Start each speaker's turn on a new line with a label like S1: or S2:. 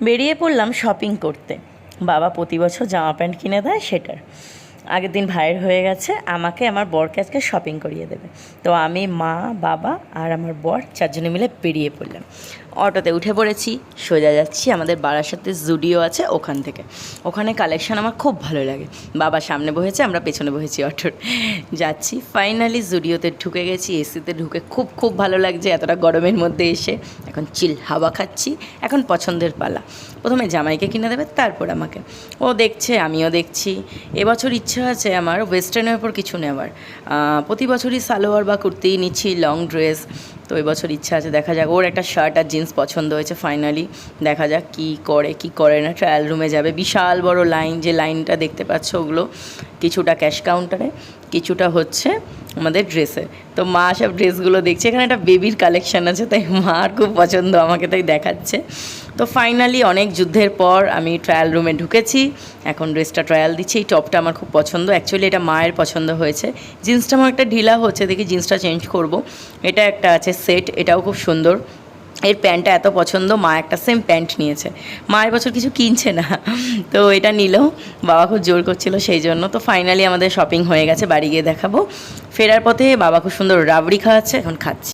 S1: বেরিয়ে পড়লাম শপিং করতে। বাবা প্রতি বছর জামা প্যান্ট কিনে দেয়, সেটার আগের দিন ভাইয়ের হয়ে গেছে, আমাকে আমার বরকে আজকে শপিং করিয়ে দেবে। তো আমি, মা, বাবা আর আমার বর চারজনে মিলে বেরিয়ে পড়লাম। অটোতে উঠে পড়েছি, সোজা যাচ্ছি আমাদের বারাসাতে জুডিও আছে, ওখান থেকে। ওখানে কালেকশন আমার খুব ভালো লাগে। বাবা সামনে বসেছে, আমরা পেছনে বসেছি অটোর। যাচ্ছি, ফাইনালি জুডিওতে ঢুকে গেছি। এসিতে ঢুকে খুব খুব ভালো লাগছে এতটা গরমের মধ্যে এসে। এখন চিল হাওয়া খাচ্ছি। এখন পছন্দের পালা। প্রথমে জামাইকে কিনে দেবে, তারপর আমাকে। ও দেখছে, আমিও দেখছি। এবছর ইচ্ছা আছে আমার ওয়েস্টার্নের ওপর কিছু নেওয়ার। প্রতি বছরই সালোয়ার বা কুর্তি নিচ্ছি, লং ড্রেস। তো এবছর ইচ্ছা আছে, দেখা যাক। ওর একটা শার্ট আর জিন্স পছন্দ হয়েছে ফাইনালি। দেখা যাক কী করে কী করে না। ট্রায়াল রুমে যাবে, বিশাল বড় লাইন, যে লাইনটা দেখতে পাচ্ছ ওগুলো কিছুটা ক্যাশ কাউন্টারে, কিছুটা হচ্ছে আমাদের ড্রেসে। তো মা সব ড্রেসগুলো দেখছে। এখানে একটা বেবির কালেকশান আছে, তাই মার খুব পছন্দ, আমাকে তাই দেখাচ্ছে। তো ফাইনালি অনেক যুদ্ধের পর আমি ট্রায়াল রুমে ঢুকেছি। এখন ড্রেসটা ট্রায়াল দিচ্ছি। এই টপটা আমার খুব পছন্দ, অ্যাকচুয়ালি এটা মায়ের পছন্দ হয়েছে। জিন্সটা আমার একটা ঢিলা হচ্ছে, দেখি জিন্সটা চেঞ্জ করব। এটা একটা আছে সেট, এটাও খুব সুন্দর। এর প্যান্টটা এত পছন্দ, মা একটা সেম প্যান্ট নিয়েছে। মা এবছর কিছু কিনছে না, তো এটা নিল। বাবা খুব জোর করছিল সেই জন্য। তো ফাইনালি আমাদের শপিং হয়ে গেছে, বাড়ি গিয়ে দেখাবো। ফেরার পথে বাবা খুব সুন্দর রাবড়ি খাওয়াচ্ছে, এখন খাচ্ছি।